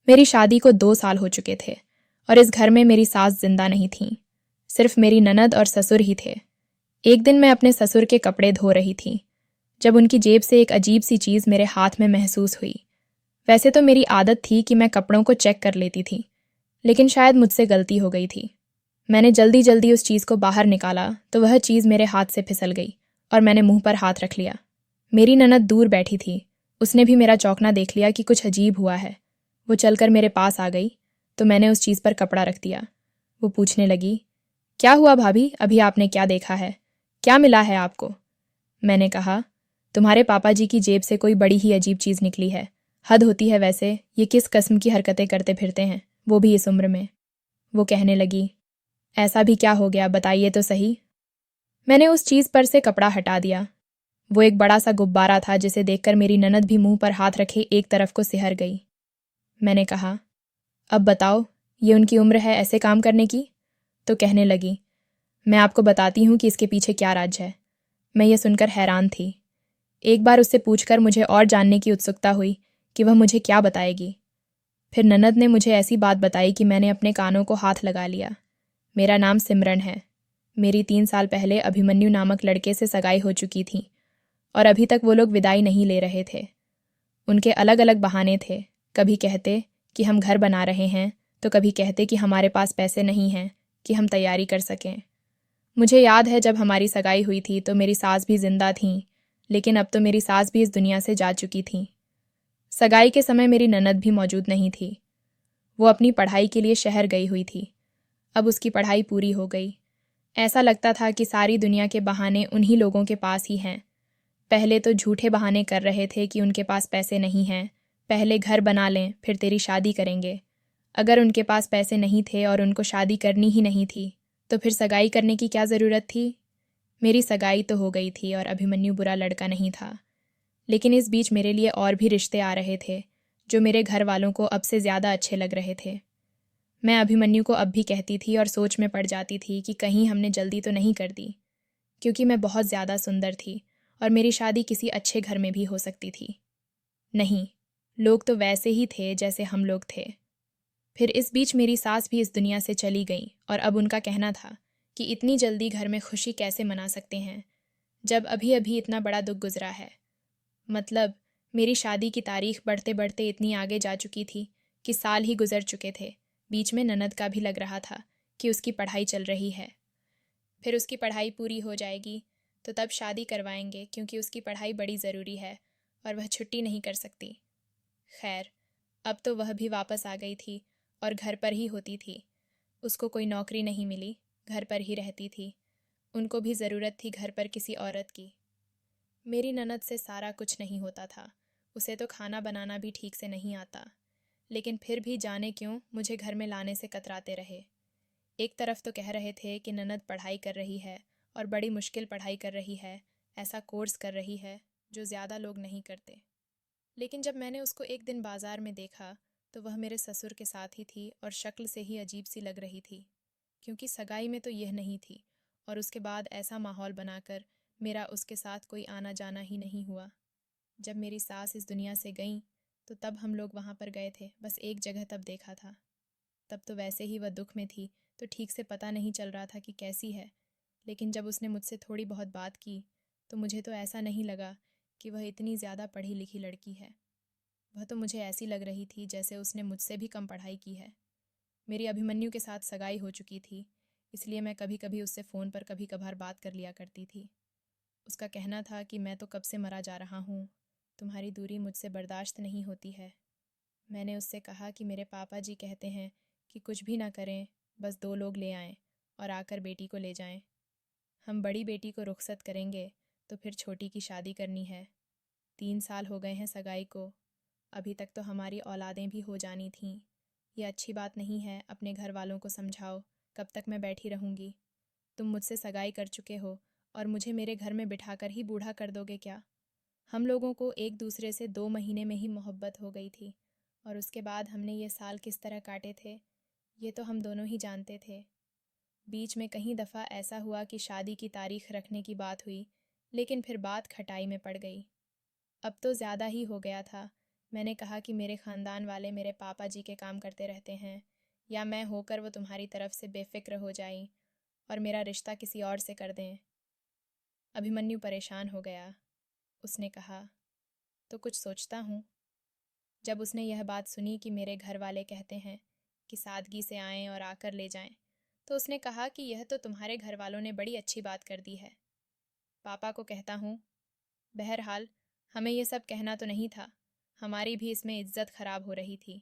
मेरी शादी को 2 साल हो चुके थे और इस घर में मेरी सास जिंदा नहीं थी। सिर्फ मेरी ननद और ससुर ही थे। एक दिन मैं अपने ससुर के कपड़े धो रही थी जब उनकी जेब से एक अजीब सी चीज़ मेरे हाथ में महसूस हुई। वैसे तो मेरी आदत थी कि मैं कपड़ों को चेक कर लेती थी, लेकिन शायद मुझसे गलती हो गई थी। मैंने जल्दी जल्दी उस चीज़ को बाहर निकाला तो वह चीज़ मेरे हाथ से फिसल गई और मैंने मुंह पर हाथ रख लिया। मेरी ननद दूर बैठी थी। उसने भी मेरा चौंकना देख लिया कि कुछ अजीब हुआ है। वो चलकर मेरे पास आ गई तो मैंने उस चीज़ पर कपड़ा रख दिया। वो पूछने लगी, क्या हुआ भाभी, अभी आपने क्या देखा है? क्या मिला है आपको? मैंने कहा, तुम्हारे पापा जी की जेब से कोई बड़ी ही अजीब चीज़ निकली है। हद होती है वैसे, ये किस किस्म की हरकतें करते फिरते हैं, वो भी इस उम्र में। वो कहने लगी, ऐसा भी क्या हो गया, बताइए तो सही। मैंने उस चीज़ पर से कपड़ा हटा दिया। वो एक बड़ा सा गुब्बारा था जिसे देखकर मेरी ननद भी मुंह पर हाथ रखे एक तरफ को सिहर गई। मैंने कहा, अब बताओ, ये उनकी उम्र है ऐसे काम करने की? तो कहने लगी, मैं आपको बताती हूँ कि इसके पीछे क्या राज है। मैं ये सुनकर हैरान थी। एक बार उससे पूछकर मुझे और जानने की उत्सुकता हुई कि वह मुझे क्या बताएगी। फिर ननद ने मुझे ऐसी बात बताई कि मैंने अपने कानों को हाथ लगा लिया। मेरा नाम सिमरन है। मेरी 3 साल पहले अभिमन्यु नामक लड़के से सगाई हो चुकी थी और अभी तक वो लोग विदाई नहीं ले रहे थे। उनके अलग अलग बहाने थे। कभी कहते कि हम घर बना रहे हैं, तो कभी कहते कि हमारे पास पैसे नहीं हैं कि हम तैयारी कर सकें। मुझे याद है जब हमारी सगाई हुई थी तो मेरी सास भी जिंदा थीं, लेकिन अब तो मेरी सास भी इस दुनिया से जा चुकी थीं। सगाई के समय मेरी ननद भी मौजूद नहीं थी। वो अपनी पढ़ाई के लिए शहर गई हुई थी। अब उसकी पढ़ाई पूरी हो गई। ऐसा लगता था कि सारी दुनिया के बहाने उन्हीं लोगों के पास ही हैं। पहले तो झूठे बहाने कर रहे थे कि उनके पास पैसे नहीं हैं, पहले घर बना लें फिर तेरी शादी करेंगे। अगर उनके पास पैसे नहीं थे और उनको शादी करनी ही नहीं थी तो फिर सगाई करने की क्या ज़रूरत थी? मेरी सगाई तो हो गई थी और अभिमन्यु बुरा लड़का नहीं था, लेकिन इस बीच मेरे लिए और भी रिश्ते आ रहे थे जो मेरे घर वालों को अब से ज़्यादा अच्छे लग रहे थे। मैं अभिमन्यु को अब भी कहती थी और सोच में पड़ जाती थी कि कहीं हमने जल्दी तो नहीं कर दी, क्योंकि मैं बहुत ज़्यादा सुंदर थी और मेरी शादी किसी अच्छे घर में भी हो सकती थी। नहीं, लोग तो वैसे ही थे जैसे हम लोग थे। फिर इस बीच मेरी सास भी इस दुनिया से चली गई और अब उनका कहना था कि इतनी जल्दी घर में खुशी कैसे मना सकते हैं जब अभी अभी इतना बड़ा दुख गुजरा है। मतलब मेरी शादी की तारीख बढ़ते बढ़ते इतनी आगे जा चुकी थी कि साल ही गुजर चुके थे। बीच में ननद का भी लग रहा था कि उसकी पढ़ाई चल रही है, फिर उसकी पढ़ाई पूरी हो जाएगी तो तब शादी करवाएंगे, क्योंकि उसकी पढ़ाई बड़ी ज़रूरी है और वह छुट्टी नहीं कर सकती। खैर, अब तो वह भी वापस आ गई थी और घर पर ही होती थी। उसको कोई नौकरी नहीं मिली, घर पर ही रहती थी। उनको भी ज़रूरत थी घर पर किसी औरत की। मेरी ननद से सारा कुछ नहीं होता था। उसे तो खाना बनाना भी ठीक से नहीं आता, लेकिन फिर भी जाने क्यों मुझे घर में लाने से कतराते रहे। एक तरफ तो कह रहे थे कि ननद पढ़ाई कर रही है और बड़ी मुश्किल पढ़ाई कर रही है, ऐसा कोर्स कर रही है जो ज़्यादा लोग नहीं करते। लेकिन जब मैंने उसको एक दिन बाजार में देखा तो वह मेरे ससुर के साथ ही थी और शक्ल से ही अजीब सी लग रही थी, क्योंकि सगाई में तो यह नहीं थी और उसके बाद ऐसा माहौल बनाकर मेरा उसके साथ कोई आना जाना ही नहीं हुआ। जब मेरी सास इस दुनिया से गई तो तब हम लोग वहाँ पर गए थे, बस एक जगह तब देखा था। तब तो वैसे ही वह दुख में थी तो ठीक से पता नहीं चल रहा था कि कैसी है, लेकिन जब उसने मुझसे थोड़ी बहुत बात की तो मुझे तो ऐसा नहीं लगा कि वह इतनी ज़्यादा पढ़ी लिखी लड़की है। वह तो मुझे ऐसी लग रही थी जैसे उसने मुझसे भी कम पढ़ाई की है। मेरी अभिमन्यु के साथ सगाई हो चुकी थी, इसलिए मैं कभी कभी उससे फ़ोन पर कभी कभार बात कर लिया करती थी। उसका कहना था कि मैं तो कब से मरा जा रहा हूँ, तुम्हारी दूरी मुझसे बर्दाश्त नहीं होती है। मैंने उससे कहा कि मेरे पापा जी कहते हैं कि कुछ भी ना करें, बस 2 लोग ले आएं और आकर बेटी को ले जाएं। हम बड़ी बेटी को रुखसत करेंगे तो फिर छोटी की शादी करनी है। 3 साल हो गए हैं सगाई को, अभी तक तो हमारी औलादें भी हो जानी थीं। ये अच्छी बात नहीं है, अपने घर वालों को समझाओ। कब तक मैं बैठी रहूँगी? तुम मुझसे सगाई कर चुके हो और मुझे मेरे घर में बिठाकर ही बूढ़ा कर दोगे क्या? हम लोगों को एक दूसरे से 2 महीने में ही मोहब्बत हो गई थी और उसके बाद हमने ये साल किस तरह काटे थे ये तो हम दोनों ही जानते थे। बीच में कहीं दफ़ा ऐसा हुआ कि शादी की तारीख रखने की बात हुई, लेकिन फिर बात खटाई में पड़ गई। अब तो ज़्यादा ही हो गया था, मैंने कहा कि मेरे ख़ानदान वाले मेरे पापा जी के काम करते रहते हैं, या मैं होकर वो तुम्हारी तरफ से बेफिक्र हो जाएं और मेरा रिश्ता किसी और से कर दें। अभिमन्यु परेशान हो गया। उसने कहा, तो कुछ सोचता हूँ। जब उसने यह बात सुनी कि मेरे घर वाले कहते हैं कि सादगी से आएं और आकर ले जाएं, तो उसने कहा कि यह तो तुम्हारे घर वालों ने बड़ी अच्छी बात कर दी है। पापा को कहता हूँ, बहरहाल हमें यह सब कहना तो नहीं था, हमारी भी इसमें इज्जत खराब हो रही थी।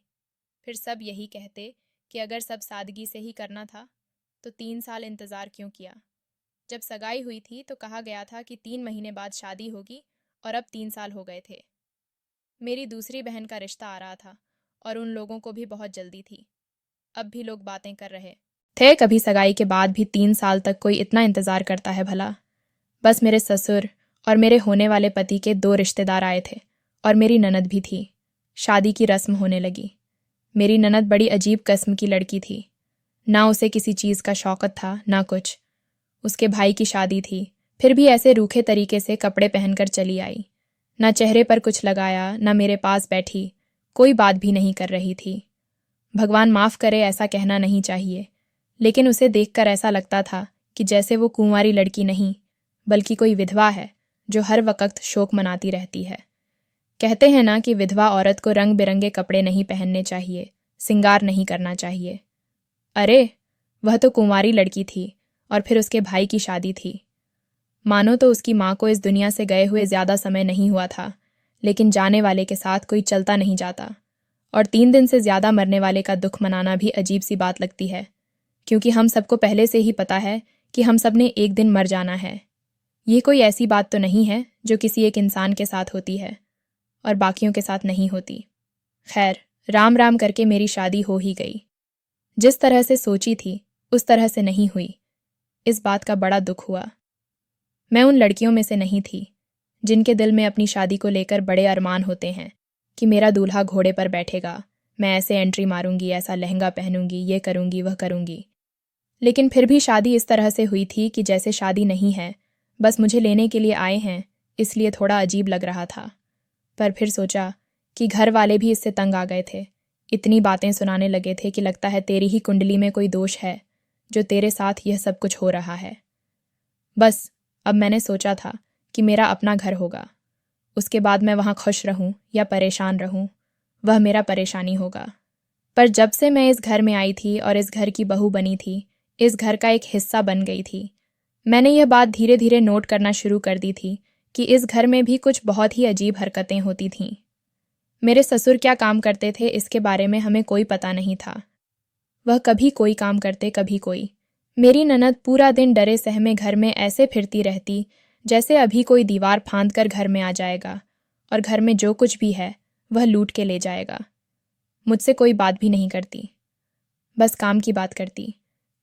फिर सब यही कहते कि अगर सब सादगी से ही करना था तो 3 साल इंतज़ार क्यों किया। जब सगाई हुई थी तो कहा गया था कि 3 महीने बाद शादी होगी, और अब 3 साल हो गए थे। मेरी दूसरी बहन का रिश्ता आ रहा था और उन लोगों को भी बहुत जल्दी थी। अब भी लोग बातें कर रहे थे, कभी सगाई के बाद भी 3 साल तक कोई इतना इंतज़ार करता है भला। बस मेरे ससुर और मेरे होने वाले पति के 2 रिश्तेदार आए थे और मेरी ननद भी थी। शादी की रस्म होने लगी। मेरी ननद बड़ी अजीब किस्म की लड़की थी। ना उसे किसी चीज़ का शौकत था, ना कुछ। उसके भाई की शादी थी, फिर भी ऐसे रूखे तरीके से कपड़े पहनकर चली आई। ना चेहरे पर कुछ लगाया, ना मेरे पास बैठी, कोई बात भी नहीं कर रही थी। भगवान माफ़ करे ऐसा कहना नहीं चाहिए, लेकिन उसे देखकर ऐसा लगता था कि जैसे वो कुंवारी लड़की नहीं, बल्कि कोई विधवा है जो हर वक्त शोक मनाती रहती है। कहते हैं ना कि विधवा औरत को रंग बिरंगे कपड़े नहीं पहनने चाहिए, सिंगार नहीं करना चाहिए। अरे, वह तो कुंवारी लड़की थी और फिर उसके भाई की शादी थी। मानो तो उसकी माँ को इस दुनिया से गए हुए ज़्यादा समय नहीं हुआ था, लेकिन जाने वाले के साथ कोई चलता नहीं जाता। और 3 दिन से ज़्यादा मरने वाले का दुख मनाना भी अजीब सी बात लगती है, क्योंकि हम सबको पहले से ही पता है कि हम सब ने एक दिन मर जाना है। ये कोई ऐसी बात तो नहीं है जो किसी एक इंसान के साथ होती है और बाकियों के साथ नहीं होती। खैर, राम राम करके मेरी शादी हो ही गई। जिस तरह से सोची थी उस तरह से नहीं हुई। इस बात का बड़ा दुख हुआ। मैं उन लड़कियों में से नहीं थी जिनके दिल में अपनी शादी को लेकर बड़े अरमान होते हैं कि मेरा दूल्हा घोड़े पर बैठेगा, मैं ऐसे एंट्री मारूंगी, ऐसा लहंगा पहनूंगी, ये करूंगी, वह करूंगी। लेकिन फिर भी शादी इस तरह से हुई थी कि जैसे शादी नहीं है, बस मुझे लेने के लिए आए हैं, इसलिए थोड़ा अजीब लग रहा था। पर फिर सोचा कि घर वाले भी इससे तंग आ गए थे। इतनी बातें सुनाने लगे थे कि लगता है तेरी ही कुंडली में कोई दोष है जो तेरे साथ यह सब कुछ हो रहा है। बस अब मैंने सोचा था कि मेरा अपना घर होगा, उसके बाद मैं वहाँ खुश रहूँ या परेशान रहूँ, वह मेरा परेशानी होगा। पर जब से मैं इस घर में आई थी और इस घर की बहू बनी थी, इस घर का एक हिस्सा बन गई थी, मैंने यह बात धीरे धीरे नोट करना शुरू कर दी थी कि इस घर में भी कुछ बहुत ही अजीब हरकतें होती थीं। मेरे ससुर क्या काम करते थे इसके बारे में हमें कोई पता नहीं था। वह कभी कोई काम करते, कभी कोई। मेरी ननद पूरा दिन डरे सहमे घर में ऐसे फिरती रहती जैसे अभी कोई दीवार फांद कर घर में आ जाएगा और घर में जो कुछ भी है वह लूट के ले जाएगा। मुझसे कोई बात भी नहीं करती, बस काम की बात करती।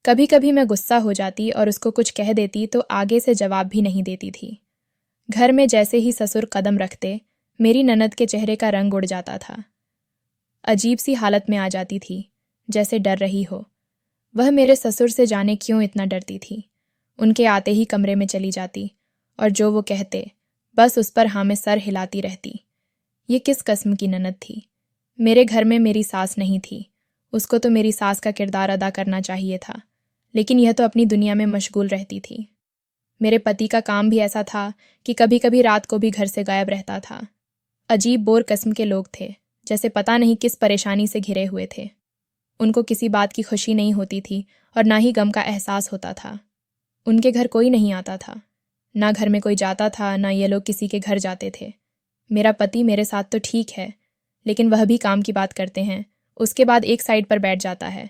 कभी कभी मैं गुस्सा हो जाती और उसको कुछ कह देती तो आगे से जवाब भी नहीं देती थी। घर में जैसे ही ससुर कदम रखते, मेरी ननद के चेहरे का रंग उड़ जाता था। अजीब सी हालत में आ जाती थी, जैसे डर रही हो। वह मेरे ससुर से जाने क्यों इतना डरती थी। उनके आते ही कमरे में चली जाती और जो वो कहते बस उस पर हाँ में सर हिलाती रहती। ये किस किस्म की ननद थी। मेरे घर में मेरी सास नहीं थी, उसको तो मेरी सास का किरदार अदा करना चाहिए था, लेकिन यह तो अपनी दुनिया में मशगूल रहती थी। मेरे पति का काम भी ऐसा था कि कभी कभी रात को भी घर से गायब रहता था। अजीब बोर किस्म के लोग थे, जैसे पता नहीं किस परेशानी से घिरे हुए थे। उनको किसी बात की खुशी नहीं होती थी और ना ही गम का एहसास होता था। उनके घर कोई नहीं आता था, ना घर में कोई जाता था, ना ये लोग किसी के घर जाते थे। मेरा पति मेरे साथ तो ठीक है, लेकिन वह भी काम की बात करते हैं, उसके बाद एक साइड पर बैठ जाता है।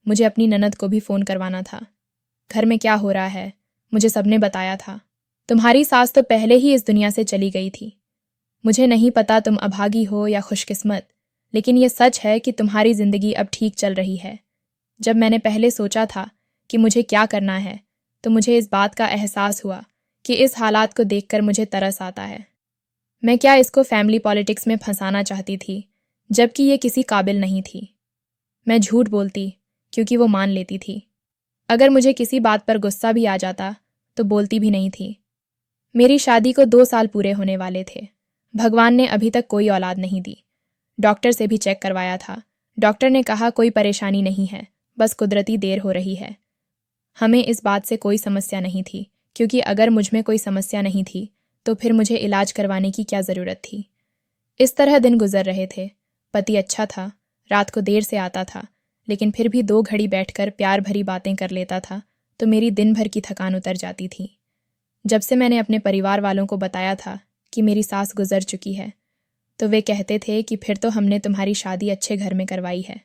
मुझे अपनी ननद को भी फ़ोन करवाना था। घर में क्या हो रहा है मुझे सबने बताया था। तुम्हारी सास तो पहले ही इस दुनिया से चली गई थी। मुझे नहीं पता तुम अभागी हो या खुशकिस्मत, लेकिन यह सच है कि तुम्हारी ज़िंदगी अब ठीक चल रही है। जब मैंने पहले सोचा था कि मुझे क्या करना है, तो मुझे इस बात का एहसास हुआ कि इस हालात को देखकर मुझे तरस आता है। मैं क्या इसको फैमिली पॉलिटिक्स में फंसाना चाहती थी, जबकि ये किसी काबिल नहीं थी। मैं झूठ बोलती क्योंकि वो मान लेती थी। अगर मुझे किसी बात पर गुस्सा भी आ जाता तो बोलती भी नहीं थी। मेरी शादी को 2 साल पूरे होने वाले थे। भगवान ने अभी तक कोई औलाद नहीं दी। डॉक्टर से भी चेक करवाया था। डॉक्टर ने कहा कोई परेशानी नहीं है, बस कुदरती देर हो रही है। हमें इस बात से कोई समस्या नहीं थी, क्योंकि अगर मुझ में कोई समस्या नहीं थी तो फिर मुझे इलाज करवाने की क्या ज़रूरत थी। इस तरह दिन गुजर रहे थे। पति अच्छा था, रात को देर से आता था, लेकिन फिर भी 2 घड़ी बैठकर प्यार भरी बातें कर लेता था तो मेरी दिन भर की थकान उतर जाती थी। जब से मैंने अपने परिवार वालों को बताया था कि मेरी सास गुजर चुकी है, तो वे कहते थे कि फिर तो हमने तुम्हारी शादी अच्छे घर में करवाई है,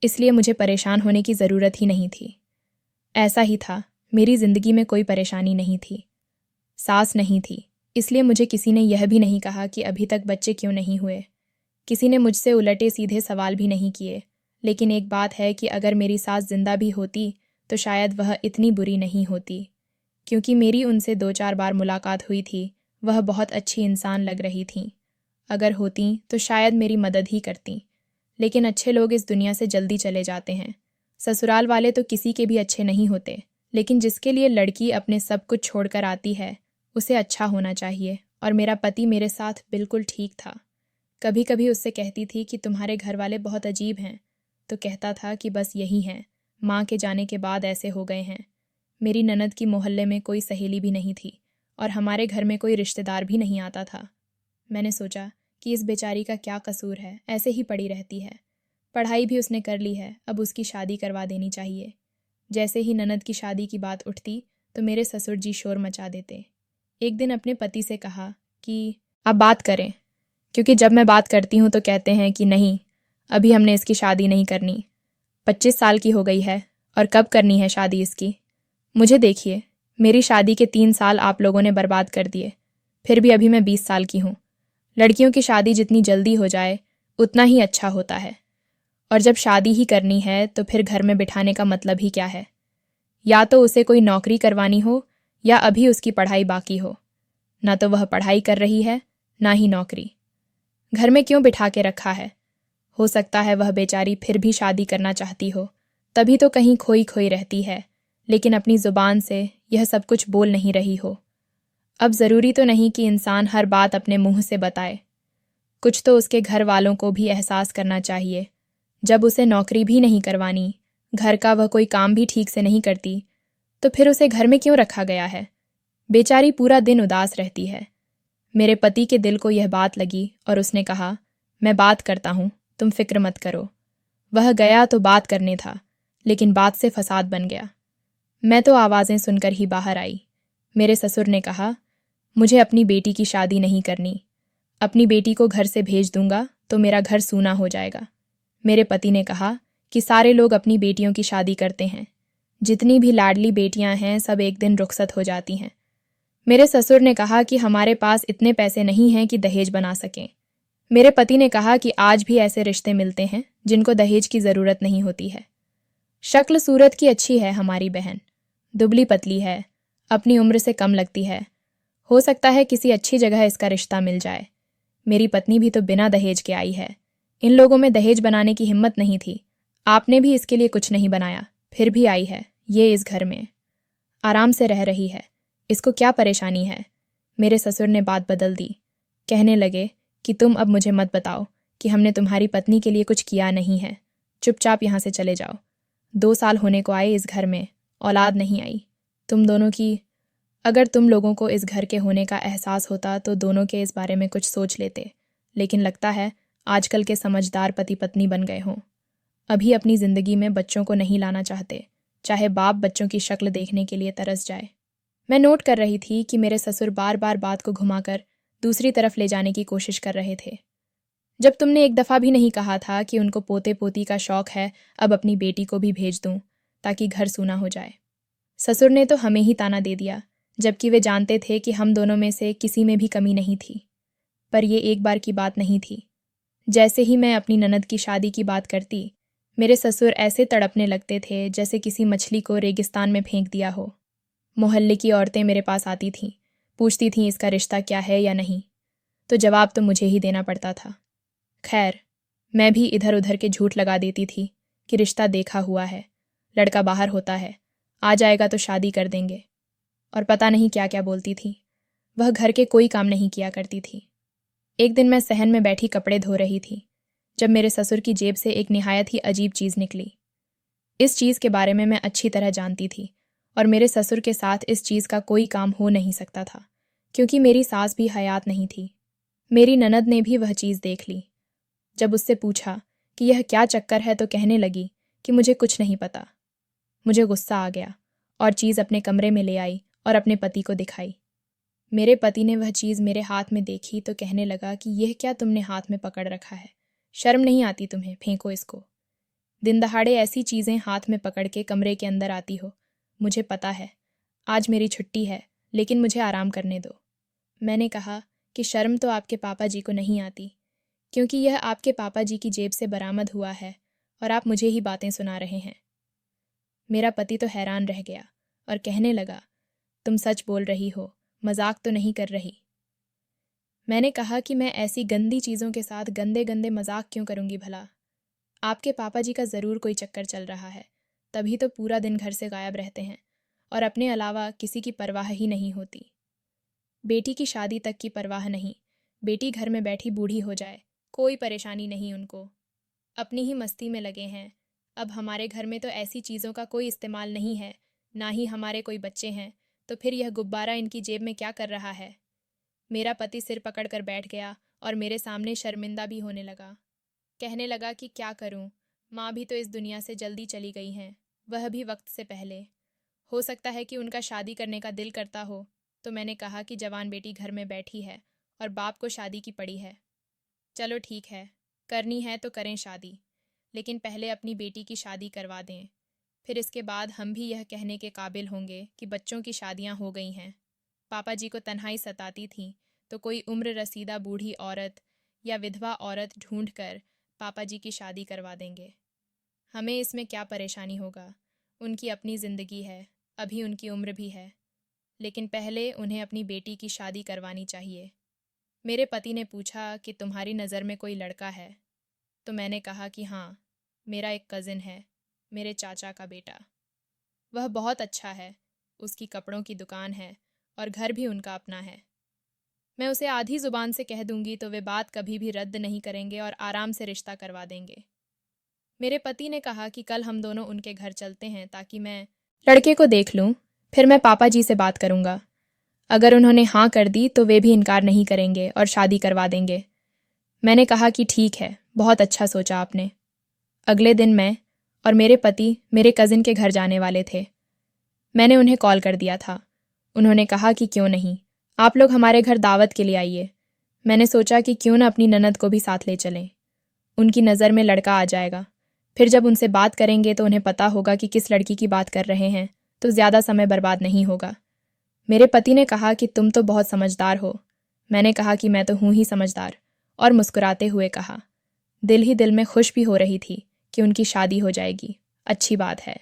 इसलिए मुझे परेशान होने की ज़रूरत ही नहीं थी। ऐसा ही था, मेरी ज़िंदगी में कोई परेशानी नहीं थी। सास नहीं थी, इसलिए मुझे किसी ने यह भी नहीं कहा कि अभी तक बच्चे क्यों नहीं हुए। किसी ने मुझसे उलटे सीधे सवाल भी नहीं किए। लेकिन एक बात है कि अगर मेरी सास जिंदा भी होती तो शायद वह इतनी बुरी नहीं होती, क्योंकि मेरी उनसे 2-4 बार मुलाकात हुई थी। वह बहुत अच्छी इंसान लग रही थीं। अगर होती तो शायद मेरी मदद ही करती। लेकिन अच्छे लोग इस दुनिया से जल्दी चले जाते हैं। ससुराल वाले तो किसी के भी अच्छे नहीं होते, लेकिन जिसके लिए लड़की अपने सब कुछ छोड़कर आती है उसे अच्छा होना चाहिए। और मेरा पति मेरे साथ बिल्कुल ठीक था। कभी कभी उससे कहती थी कि तुम्हारे घर वाले बहुत अजीब हैं, तो कहता था कि बस यही हैं, माँ के जाने के बाद ऐसे हो गए हैं। मेरी ननद की मोहल्ले में कोई सहेली भी नहीं थी और हमारे घर में कोई रिश्तेदार भी नहीं आता था। मैंने सोचा कि इस बेचारी का क्या कसूर है, ऐसे ही पड़ी रहती है। पढ़ाई भी उसने कर ली है, अब उसकी शादी करवा देनी चाहिए। जैसे ही ननद की शादी की बात उठती तो मेरे ससुर जी शोर मचा देते। एक दिन अपने पति से कहा कि आप बात करें, क्योंकि जब मैं बात करती हूँ तो कहते हैं कि नहीं, अभी हमने इसकी शादी नहीं करनी। 25 साल की हो गई है और कब करनी है शादी इसकी। मुझे देखिए, मेरी शादी के 3 साल आप लोगों ने बर्बाद कर दिए, फिर भी अभी मैं 20 साल की हूँ। लड़कियों की शादी जितनी जल्दी हो जाए उतना ही अच्छा होता है। और जब शादी ही करनी है तो फिर घर में बिठाने का मतलब ही क्या है। या तो उसे कोई नौकरी करवानी हो या अभी उसकी पढ़ाई बाकी हो। ना तो वह पढ़ाई कर रही है, ना ही नौकरी। घर में क्यों बिठा के रखा है। हो सकता है वह बेचारी फिर भी शादी करना चाहती हो, तभी तो कहीं खोई खोई रहती है, लेकिन अपनी ज़ुबान से यह सब कुछ बोल नहीं रही हो। अब ज़रूरी तो नहीं कि इंसान हर बात अपने मुंह से बताए। कुछ तो उसके घर वालों को भी एहसास करना चाहिए। जब उसे नौकरी भी नहीं करवानी, घर का वह कोई काम भी ठीक से नहीं करती, तो फिर उसे घर में क्यों रखा गया है। बेचारी पूरा दिन उदास रहती है। मेरे पति के दिल को यह बात लगी और उसने कहा, मैं बात करता हूँ, तुम फिक्र मत करो। वह गया तो बात करने था, लेकिन बात से फसाद बन गया। मैं तो आवाज़ें सुनकर ही बाहर आई। मेरे ससुर ने कहा, मुझे अपनी बेटी की शादी नहीं करनी। अपनी बेटी को घर से भेज दूंगा तो मेरा घर सूना हो जाएगा। मेरे पति ने कहा कि सारे लोग अपनी बेटियों की शादी करते हैं। जितनी भी लाडली बेटियां हैं सब एक दिन रुखसत हो जाती हैं। मेरे ससुर ने कहा कि हमारे पास इतने पैसे नहीं हैं कि दहेज बना सकें। मेरे पति ने कहा कि आज भी ऐसे रिश्ते मिलते हैं जिनको दहेज की ज़रूरत नहीं होती है। शक्ल सूरत की अच्छी है हमारी बहन, दुबली पतली है, अपनी उम्र से कम लगती है। हो सकता है किसी अच्छी जगह इसका रिश्ता मिल जाए। मेरी पत्नी भी तो बिना दहेज के आई है। इन लोगों में दहेज बनाने की हिम्मत नहीं थी। आपने भी इसके लिए कुछ नहीं बनाया, फिर भी आई है। ये इस घर में आराम से रह रही है, इसको क्या परेशानी है। मेरे ससुर ने बात बदल दी। कहने लगे कि तुम अब मुझे मत बताओ कि हमने तुम्हारी पत्नी के लिए कुछ किया नहीं है। चुपचाप यहाँ से चले जाओ। 2 साल होने को आए इस घर में, औलाद नहीं आई। तुम दोनों की, अगर तुम लोगों को इस घर के होने का एहसास होता तो दोनों के इस बारे में कुछ सोच लेते। लेकिन लगता है आजकल के समझदार पति पत्नी बन गए हों। अभी अपनी ज़िंदगी में बच्चों को नहीं लाना चाहते, चाहे बाप बच्चों की शक्ल देखने के लिए तरस जाए। मैं नोट कर रही थी कि मेरे ससुर बार बार बात को घुमाकर दूसरी तरफ ले जाने की कोशिश कर रहे थे। जब तुमने एक दफ़ा भी नहीं कहा था कि उनको पोते पोती का शौक है, अब अपनी बेटी को भी भेज दूं ताकि घर सूना हो जाए। ससुर ने तो हमें ही ताना दे दिया, जबकि वे जानते थे कि हम दोनों में से किसी में भी कमी नहीं थी। पर ये एक बार की बात नहीं थी। जैसे ही मैं अपनी ननद की शादी की बात करती, मेरे ससुर ऐसे तड़पने लगते थे जैसे किसी मछली को रेगिस्तान में फेंक दिया हो। मोहल्ले की औरतें मेरे पास आती थीं, पूछती थीं इसका रिश्ता क्या है या नहीं, तो जवाब तो मुझे ही देना पड़ता था। खैर, मैं भी इधर उधर के झूठ लगा देती थी कि रिश्ता देखा हुआ है, लड़का बाहर होता है, आ जाएगा तो शादी कर देंगे। और पता नहीं क्या क्या बोलती थी। वह घर के कोई काम नहीं किया करती थी। एक दिन मैं सहन में बैठी कपड़े धो रही थी जब मेरे ससुर की जेब से एक निहायत ही अजीब चीज़ निकली। इस चीज़ के बारे में मैं अच्छी तरह जानती थी और मेरे ससुर के साथ इस चीज़ का कोई काम हो नहीं सकता था, क्योंकि मेरी सास भी हयात नहीं थी। मेरी ननद ने भी वह चीज़ देख ली। जब उससे पूछा कि यह क्या चक्कर है तो कहने लगी कि मुझे कुछ नहीं पता। मुझे गुस्सा आ गया और चीज़ अपने कमरे में ले आई और अपने पति को दिखाई। मेरे पति ने वह चीज़ मेरे हाथ में देखी तो कहने लगा कि यह क्या तुमने हाथ में पकड़ रखा है, शर्म नहीं आती तुम्हें, फेंको इसको। दिन दहाड़े ऐसी चीज़ें हाथ में पकड़ के कमरे के अंदर आती हो। मुझे पता है आज मेरी छुट्टी है, लेकिन मुझे आराम करने दो। मैंने कहा कि शर्म तो आपके पापा जी को नहीं आती, क्योंकि यह आपके पापा जी की जेब से बरामद हुआ है और आप मुझे ही बातें सुना रहे हैं। मेरा पति तो हैरान रह गया और कहने लगा, तुम सच बोल रही हो, मजाक तो नहीं कर रही। मैंने कहा कि मैं ऐसी गंदी चीज़ों के साथ गंदे गंदे मजाक क्यों करूँगी भला। आपके पापा जी का ज़रूर कोई चक्कर चल रहा है, तभी तो पूरा दिन घर से गायब रहते हैं और अपने अलावा किसी की परवाह ही नहीं होती। बेटी की शादी तक की परवाह नहीं, बेटी घर में बैठी बूढ़ी हो जाए, कोई परेशानी नहीं उनको, अपनी ही मस्ती में लगे हैं। अब हमारे घर में तो ऐसी चीज़ों का कोई इस्तेमाल नहीं है, ना ही हमारे कोई बच्चे हैं, तो फिर यह गुब्बारा इनकी जेब में क्या कर रहा है। मेरा पति सिर पकड़ कर बैठ गया और मेरे सामने शर्मिंदा भी होने लगा। कहने लगा कि क्या करूं, माँ भी तो इस दुनिया से जल्दी चली गई हैं, वह भी वक्त से पहले। हो सकता है कि उनका शादी करने का दिल करता हो। तो मैंने कहा कि जवान बेटी घर में बैठी है और बाप को शादी की पड़ी है। चलो ठीक है, करनी है तो करें शादी, लेकिन पहले अपनी बेटी की शादी करवा दें। फिर इसके बाद हम भी यह कहने के काबिल होंगे कि बच्चों की शादियां हो गई हैं। पापा जी को तन्हाई सताती थी, तो कोई उम्र रसीदा बूढ़ी औरत या विधवा औरत ढूंढ कर पापा जी की शादी करवा देंगे। हमें इसमें क्या परेशानी होगा, उनकी अपनी ज़िंदगी है, अभी उनकी उम्र भी है, लेकिन पहले उन्हें अपनी बेटी की शादी करवानी चाहिए। मेरे पति ने पूछा कि तुम्हारी नज़र में कोई लड़का है? तो मैंने कहा कि हाँ, मेरा एक कज़िन है, मेरे चाचा का बेटा। वह बहुत अच्छा है, उसकी कपड़ों की दुकान है और घर भी उनका अपना है। मैं उसे आधी ज़ुबान से कह दूंगी तो वे बात कभी भी रद्द नहीं करेंगे और आराम से रिश्ता करवा देंगे। मेरे पति ने कहा कि कल हम दोनों उनके घर चलते हैं ताकि मैं लड़के को देख लूं, फिर मैं पापा जी से बात करूंगा। अगर उन्होंने हाँ कर दी तो वे भी इनकार नहीं करेंगे और शादी करवा देंगे। मैंने कहा कि ठीक है, बहुत अच्छा सोचा आपने। अगले दिन मैं और मेरे पति मेरे कज़िन के घर जाने वाले थे। मैंने उन्हें कॉल कर दिया था। उन्होंने कहा कि क्यों नहीं, आप लोग हमारे घर दावत के लिए आइए। मैंने सोचा कि क्यों न अपनी ननद को भी साथ ले चलें, उनकी नज़र में लड़का आ जाएगा। फिर जब उनसे बात करेंगे तो उन्हें पता होगा कि किस लड़की की बात कर रहे हैं, तो ज़्यादा समय बर्बाद नहीं होगा। मेरे पति ने कहा कि तुम तो बहुत समझदार हो। मैंने कहा कि मैं तो हूँ ही समझदार, और मुस्कुराते हुए कहा। दिल ही दिल में खुश भी हो रही थी कि उनकी शादी हो जाएगी, अच्छी बात है।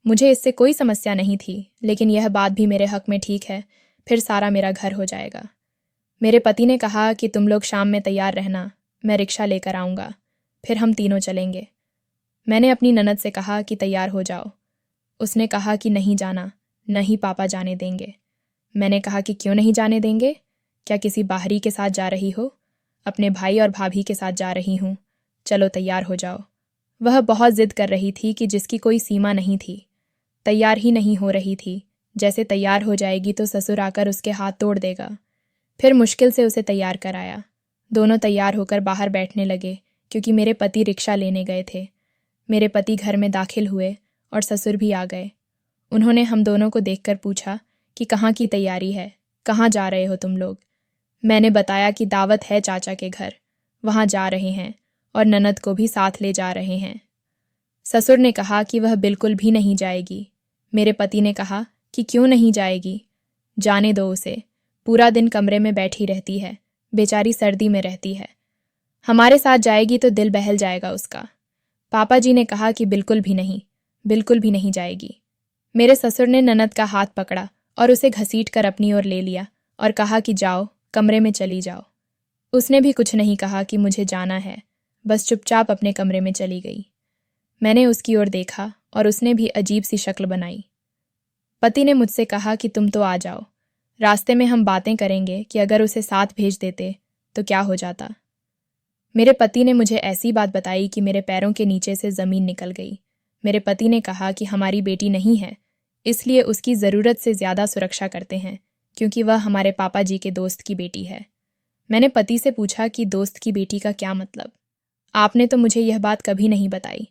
मुझे इससे कोई समस्या नहीं थी, लेकिन यह बात भी मेरे हक में ठीक है, फिर सारा मेरा घर हो जाएगा। मेरे पति ने कहा कि तुम लोग शाम में तैयार रहना, मैं रिक्शा लेकर आऊँगा, फिर हम तीनों चलेंगे। मैंने अपनी ननद से कहा कि तैयार हो जाओ। उसने कहा कि नहीं जाना, नहीं पापा जाने देंगे। मैंने कहा कि क्यों नहीं जाने देंगे, क्या किसी बाहरी के साथ जा रही हो? अपने भाई और भाभी के साथ जा रही हूँ, चलो तैयार हो जाओ। वह बहुत जिद कर रही थी कि जिसकी कोई सीमा नहीं थी, तैयार ही नहीं हो रही थी। जैसे तैयार हो जाएगी तो ससुर आकर उसके हाथ तोड़ देगा। फिर मुश्किल से उसे तैयार कराया। दोनों तैयार होकर बाहर बैठने लगे, क्योंकि मेरे पति रिक्शा लेने गए थे। मेरे पति घर में दाखिल हुए और ससुर भी आ गए। उन्होंने हम दोनों को देखकर पूछा कि कहाँ की तैयारी है, कहाँ जा रहे हो तुम लोग? मैंने बताया कि दावत है चाचा के घर, वहाँ जा रहे हैं और ननद को भी साथ ले जा रहे हैं। ससुर ने कहा कि वह बिल्कुल भी नहीं जाएगी। मेरे पति ने कहा कि क्यों नहीं जाएगी, जाने दो उसे, पूरा दिन कमरे में बैठी रहती है, बेचारी सर्दी में रहती है। हमारे साथ जाएगी तो दिल बहल जाएगा उसका। पापा जी ने कहा कि बिल्कुल भी नहीं, बिल्कुल भी नहीं जाएगी। मेरे ससुर ने ननद का हाथ पकड़ा और उसे घसीट कर अपनी ओर ले लिया और कहा कि जाओ, कमरे में चली जाओ। उसने भी कुछ नहीं कहा कि मुझे जाना है, बस चुपचाप अपने कमरे में चली गई। मैंने उसकी ओर देखा और उसने भी अजीब सी शक्ल बनाई। पति ने मुझसे कहा कि तुम तो आ जाओ, रास्ते में हम बातें करेंगे कि अगर उसे साथ भेज देते तो क्या हो जाता। मेरे पति ने मुझे ऐसी बात बताई कि मेरे पैरों के नीचे से ज़मीन निकल गई। मेरे पति ने कहा कि हमारी बेटी नहीं है, इसलिए उसकी ज़रूरत से ज़्यादा सुरक्षा करते हैं, क्योंकि वह हमारे पापा जी के दोस्त की बेटी है। मैंने पति से पूछा कि दोस्त की बेटी का क्या मतलब? आपने तो मुझे यह बात कभी नहीं बताई।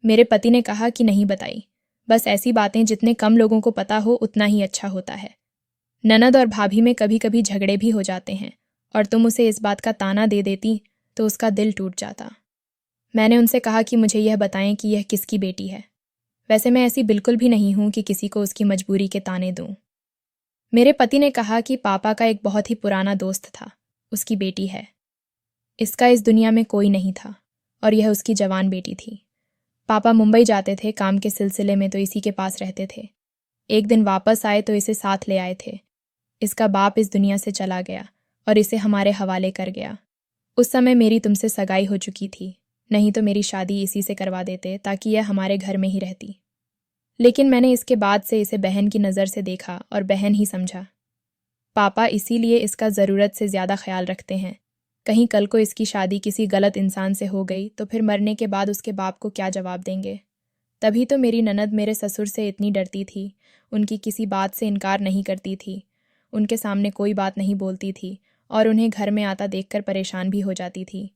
मेरे पति ने कहा कि नहीं बताई, बस ऐसी बातें जितने कम लोगों को पता हो उतना ही अच्छा होता है। ननद और भाभी में कभी कभी झगड़े भी हो जाते हैं, और तुम उसे इस बात का ताना दे देती तो उसका दिल टूट जाता। मैंने उनसे कहा कि मुझे यह बताएं कि यह किसकी बेटी है। वैसे मैं ऐसी बिल्कुल भी नहीं हूं कि किसी को उसकी मजबूरी के ताने दूं। मेरे पति ने कहा कि पापा का एक बहुत ही पुराना दोस्त था, उसकी बेटी है। इसका इस दुनिया में कोई नहीं था, और यह उसकी जवान बेटी थी। पापा मुंबई जाते थे काम के सिलसिले में, तो इसी के पास रहते थे। एक दिन वापस आए तो इसे साथ ले आए थे। इसका बाप इस दुनिया से चला गया और इसे हमारे हवाले कर गया। उस समय मेरी तुमसे सगाई हो चुकी थी, नहीं तो मेरी शादी इसी से करवा देते ताकि यह हमारे घर में ही रहती। लेकिन मैंने इसके बाद से इसे बहन की नज़र से देखा और बहन ही समझा। पापा इसीलिए इसका ज़रूरत से ज़्यादा ख्याल रखते हैं। कहीं कल को इसकी शादी किसी गलत इंसान से हो गई तो फिर मरने के बाद उसके बाप को क्या जवाब देंगे? तभी तो मेरी ननद मेरे ससुर से इतनी डरती थी, उनकी किसी बात से इनकार नहीं करती थी, उनके सामने कोई बात नहीं बोलती थी और उन्हें घर में आता देखकर परेशान भी हो जाती थी।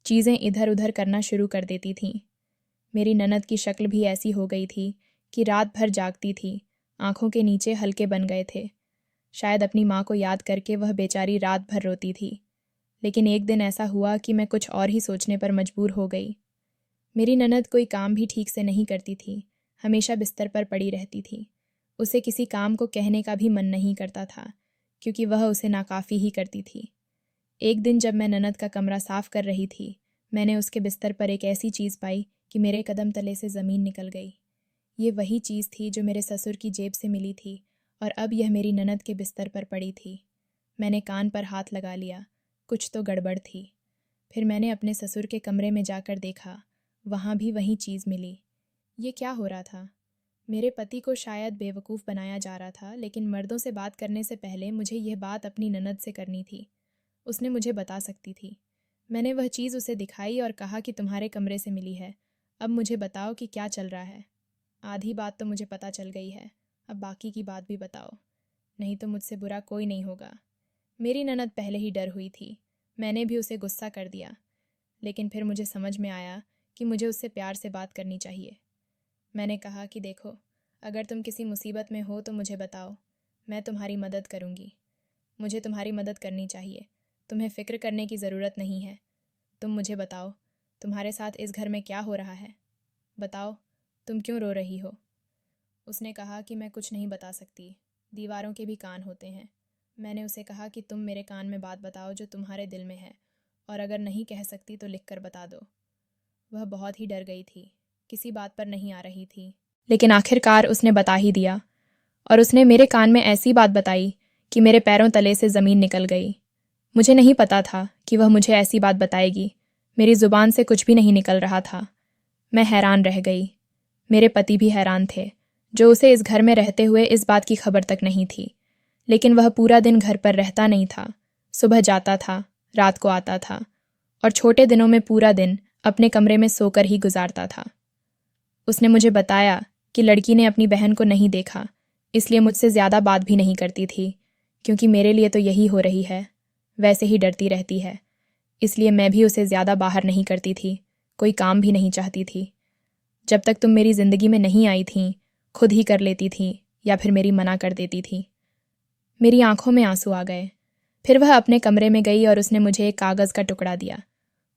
चीज़ें इधर उधर करना शुरू कर देती थीं। मेरी ननद की शक्ल भी ऐसी हो गई थी कि रात भर जागती थी, आंखों के नीचे हल्के बन गए थे। शायद अपनी माँ को याद करके वह बेचारी रात भर रोती थी। लेकिन एक दिन ऐसा हुआ कि मैं कुछ और ही सोचने पर मजबूर हो गई। मेरी ननद कोई काम भी ठीक से नहीं करती थी, हमेशा बिस्तर पर पड़ी रहती थी। उसे किसी काम को कहने का भी मन नहीं करता था, क्योंकि वह उसे नाकाफ़ी ही करती थी। एक दिन जब मैं ननद का कमरा साफ कर रही थी, मैंने उसके बिस्तर पर एक ऐसी चीज़ पाई कि मेरे कदम तले से ज़मीन निकल गई। ये वही चीज़ थी जो मेरे ससुर की जेब से मिली थी, और अब यह मेरी ननद के बिस्तर पर पड़ी थी। मैंने कान पर हाथ लगा लिया, कुछ तो गड़बड़ थी। फिर मैंने अपने ससुर के कमरे में जाकर देखा, वहाँ भी वही चीज़ मिली। ये क्या हो रहा था? मेरे पति को शायद बेवकूफ़ बनाया जा रहा था, लेकिन मर्दों से बात करने से पहले मुझे यह बात अपनी ननद से करनी थी। उसने मुझे बता सकती थी। मैंने वह चीज़ उसे दिखाई और कहा कि तुम्हारे कमरे से मिली है, अब मुझे बताओ कि क्या चल रहा है। आधी बात तो मुझे पता चल गई है, अब बाकी की बात भी बताओ, नहीं तो मुझसे बुरा कोई नहीं होगा। मेरी ननद पहले ही डर हुई थी, मैंने भी उसे गुस्सा कर दिया, लेकिन फिर मुझे समझ में आया कि मुझे उससे प्यार से बात करनी चाहिए। मैंने कहा कि देखो, अगर तुम किसी मुसीबत में हो तो मुझे बताओ, मैं तुम्हारी मदद करूँगी। मुझे तुम्हारी मदद करनी चाहिए, तुम्हें फ़िक्र करने की ज़रूरत नहीं है। तुम मुझे बताओ, तुम्हारे साथ इस घर में क्या हो रहा है? बताओ, तुम क्यों रो रही हो? उसने कहा कि मैं कुछ नहीं बता सकती, दीवारों के भी कान होते हैं। मैंने उसे कहा कि तुम मेरे कान में बात बताओ जो तुम्हारे दिल में है, और अगर नहीं कह सकती तो लिख कर बता दो। वह बहुत ही डर गई थी, किसी बात पर नहीं आ रही थी, लेकिन आखिरकार उसने बता ही दिया। और उसने मेरे कान में ऐसी बात बताई कि मेरे पैरों तले से ज़मीन निकल गई। मुझे नहीं पता था कि वह मुझे ऐसी बात बताएगी, मेरी ज़ुबान से कुछ भी नहीं निकल रहा था। मैं हैरान रह गई। मेरे पति भी हैरान थे, जो उसे इस घर में रहते हुए इस बात की खबर तक नहीं थी। लेकिन वह पूरा दिन घर पर रहता नहीं था, सुबह जाता था, रात को आता था, और छोटे दिनों में पूरा दिन अपने कमरे में सोकर ही गुजारता था। उसने मुझे बताया कि लड़की ने अपनी बहन को नहीं देखा, इसलिए मुझसे ज़्यादा बात भी नहीं करती थी, क्योंकि मेरे लिए तो यही हो रही है, वैसे ही डरती रहती है। इसलिए मैं भी उसे ज़्यादा बाहर नहीं करती थी, कोई काम भी नहीं चाहती थी। जब तक तुम मेरी ज़िंदगी में नहीं आई थी, खुद ही कर लेती थी या फिर मेरी मना कर देती थी। मेरी आंखों में आंसू आ गए। फिर वह अपने कमरे में गई और उसने मुझे एक कागज़ का टुकड़ा दिया।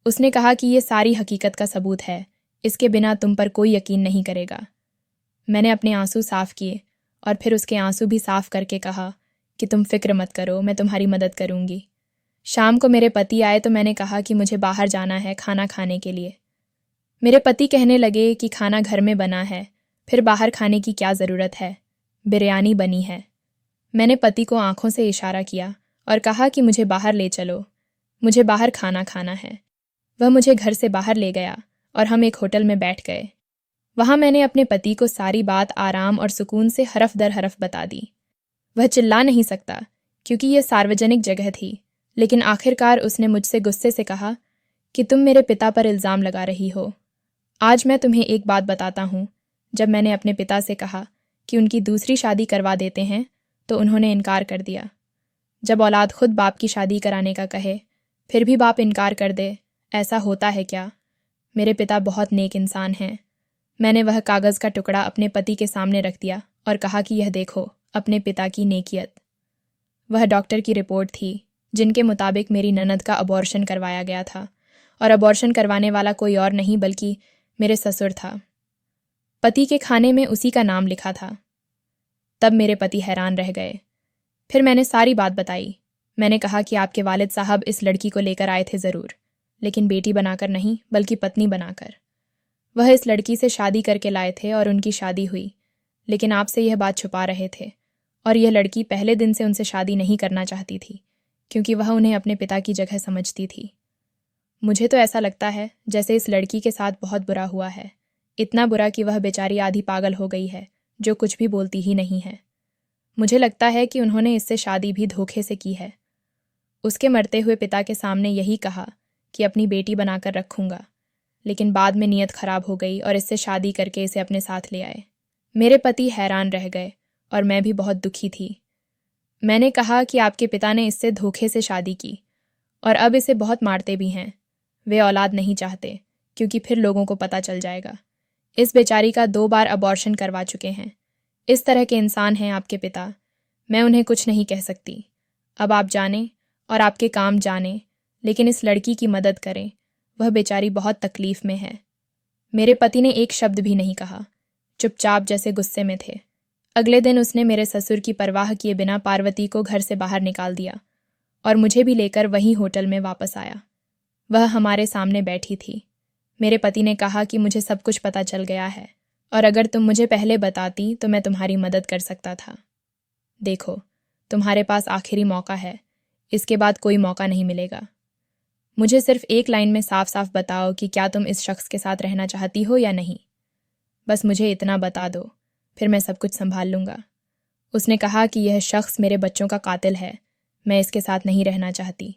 उसने कहा कि ये सारी हकीकत का सबूत है, इसके बिना तुम पर कोई यकीन नहीं करेगा। मैंने अपने आंसू साफ़ किए और फिर उसके आंसू भी साफ़ करके कहा कि तुम फिक्र मत करो, मैं तुम्हारी मदद करूँगी। शाम को मेरे पति आए तो मैंने कहा कि मुझे बाहर जाना है खाना खाने के लिए। मेरे पति कहने लगे कि खाना घर में बना है, फिर बाहर खाने की क्या ज़रूरत है, बिरयानी बनी है। मैंने पति को आंखों से इशारा किया और कहा कि मुझे बाहर ले चलो, मुझे बाहर खाना खाना है। वह मुझे घर से बाहर ले गया और हम एक होटल में बैठ गए। वहाँ मैंने अपने पति को सारी बात आराम और सुकून से हरफ दर हरफ बता दी। वह चिल्ला नहीं सकता क्योंकि यह सार्वजनिक जगह थी, लेकिन आखिरकार उसने मुझसे गुस्से से कहा कि तुम मेरे पिता पर इल्ज़ाम लगा रही हो। आज मैं तुम्हें एक बात बताता हूँ। जब मैंने अपने पिता से कहा कि उनकी दूसरी शादी करवा देते हैं तो उन्होंने इनकार कर दिया। जब औलाद खुद बाप की शादी कराने का कहे फिर भी बाप इनकार कर दे, ऐसा होता है क्या? मेरे पिता बहुत नेक इंसान हैं। मैंने वह कागज़ का टुकड़ा अपने पति के सामने रख दिया और कहा कि यह देखो अपने पिता की नेकियत। वह डॉक्टर की रिपोर्ट थी जिनके मुताबिक मेरी ननद का अबॉर्शन करवाया गया था और अबॉर्शन करवाने वाला कोई और नहीं बल्कि मेरे ससुर था। पति के खाने में उसी का नाम लिखा था। तब मेरे पति हैरान रह गए। फिर मैंने सारी बात बताई। मैंने कहा कि आपके वालिद साहब इस लड़की को लेकर आए थे ज़रूर, लेकिन बेटी बनाकर नहीं बल्कि पत्नी बनाकर। वह इस लड़की से शादी करके लाए थे और उनकी शादी हुई, लेकिन आपसे यह बात छुपा रहे थे। और यह लड़की पहले दिन से उनसे शादी नहीं करना चाहती थी क्योंकि वह उन्हें अपने पिता की जगह समझती थी। मुझे तो ऐसा लगता है जैसे इस लड़की के साथ बहुत बुरा हुआ है, इतना बुरा कि वह बेचारी आधी पागल हो गई है, जो कुछ भी बोलती ही नहीं है। मुझे लगता है कि उन्होंने इससे शादी भी धोखे से की है। उसके मरते हुए पिता के सामने यही कहा कि अपनी बेटी बनाकर रखूंगा, लेकिन बाद में नीयत खराब हो गई और इससे शादी करके इसे अपने साथ ले आए। मेरे पति हैरान रह गए और मैं भी बहुत दुखी थी। मैंने कहा कि आपके पिता ने इससे धोखे से शादी की और अब इसे बहुत मारते भी हैं। वे औलाद नहीं चाहते क्योंकि फिर लोगों को पता चल जाएगा। इस बेचारी का 2 बार अबॉर्शन करवा चुके हैं। इस तरह के इंसान हैं आपके पिता। मैं उन्हें कुछ नहीं कह सकती। अब आप जानें और आपके काम जानें, लेकिन इस लड़की की मदद करें। वह बेचारी बहुत तकलीफ में है। मेरे पति ने एक शब्द भी नहीं कहा, चुपचाप जैसे गुस्से में थे। अगले दिन उसने मेरे ससुर की परवाह किए बिना पार्वती को घर से बाहर निकाल दिया और मुझे भी लेकर वहीं होटल में वापस आया। वह हमारे सामने बैठी थी। मेरे पति ने कहा कि मुझे सब कुछ पता चल गया है और अगर तुम मुझे पहले बताती तो मैं तुम्हारी मदद कर सकता था। देखो, तुम्हारे पास आखिरी मौका है, इसके बाद कोई मौका नहीं मिलेगा। मुझे सिर्फ एक लाइन में साफ साफ बताओ कि क्या तुम इस शख्स के साथ रहना चाहती हो या नहीं। बस मुझे इतना बता दो, फिर मैं सब कुछ संभाल लूँगा। उसने कहा कि यह शख्स मेरे बच्चों का कातिल है, मैं इसके साथ नहीं रहना चाहती।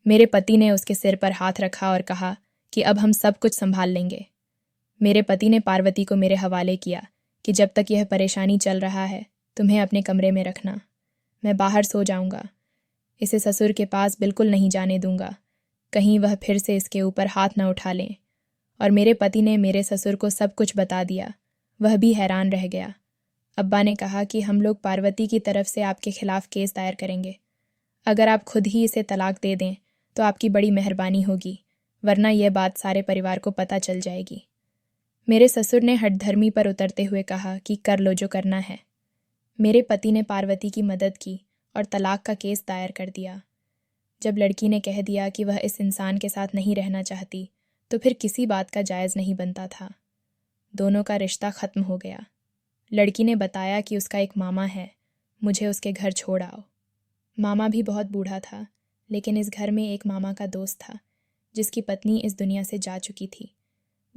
मेरे पति ने उसके सिर पर हाथ रखा और कहा कि अब हम सब कुछ संभाल लेंगे। मेरे पति ने पार्वती को मेरे हवाले किया कि जब तक यह परेशानी चल रहा है तुम्हें अपने कमरे में रखना, मैं बाहर सो जाऊँगा। इसे ससुर के पास बिल्कुल नहीं जाने दूँगा, कहीं वह फिर से इसके ऊपर हाथ न उठा लें। और मेरे पति ने मेरे ससुर को सब कुछ बता दिया। वह भी हैरान रह गया। अब्बा ने कहा कि हम लोग पार्वती की तरफ से आपके खिलाफ केस दायर करेंगे। अगर आप खुद ही इसे तलाक दे दें तो आपकी बड़ी मेहरबानी होगी, वरना यह बात सारे परिवार को पता चल जाएगी। मेरे ससुर ने हठधर्मी पर उतरते हुए कहा कि कर लो जो करना है। मेरे पति ने पार्वती की मदद की और तलाक का केस दायर कर दिया। जब लड़की ने कह दिया कि वह इस इंसान के साथ नहीं रहना चाहती तो फिर किसी बात का जायज़ नहीं बनता था। दोनों का रिश्ता ख़त्म हो गया। लड़की ने बताया कि उसका एक मामा है, मुझे उसके घर छोड़ आओ। मामा भी बहुत बूढ़ा था, लेकिन इस घर में एक मामा का दोस्त था जिसकी पत्नी इस दुनिया से जा चुकी थी।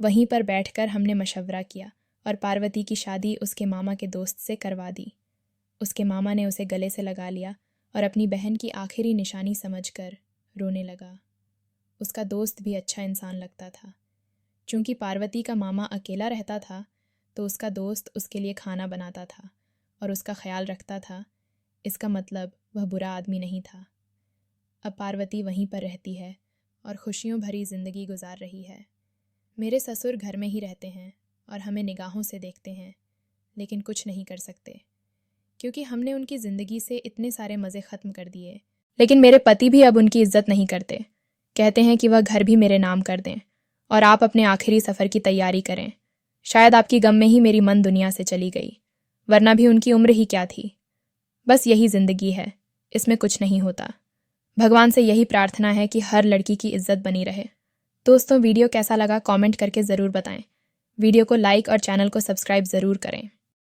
वहीं पर बैठकर हमने मशवरा किया और पार्वती की शादी उसके मामा के दोस्त से करवा दी। उसके मामा ने उसे गले से लगा लिया और अपनी बहन की आखिरी निशानी समझकर रोने लगा। उसका दोस्त भी अच्छा इंसान लगता था। चूंकि पार्वती का मामा अकेला रहता था तो उसका दोस्त उसके लिए खाना बनाता था और उसका ख्याल रखता था। इसका मतलब वह बुरा आदमी नहीं था। अब पार्वती वहीं पर रहती है और खुशियों भरी ज़िंदगी गुजार रही है। मेरे ससुर घर में ही रहते हैं और हमें निगाहों से देखते हैं, लेकिन कुछ नहीं कर सकते क्योंकि हमने उनकी ज़िंदगी से इतने सारे मज़े ख़त्म कर दिए। लेकिन मेरे पति भी अब उनकी इज्जत नहीं करते। कहते हैं कि वह घर भी मेरे नाम कर दें और आप अपने आखिरी सफ़र की तैयारी करें। शायद आपकी गम में ही मेरी मन दुनिया से चली गई, वरना भी उनकी उम्र ही क्या थी। बस यही ज़िंदगी है, इसमें कुछ नहीं होता। भगवान से यही प्रार्थना है कि हर लड़की की इज्जत बनी रहे। दोस्तों, वीडियो कैसा लगा कमेंट करके ज़रूर बताएं। वीडियो को लाइक और चैनल को सब्सक्राइब ज़रूर करें।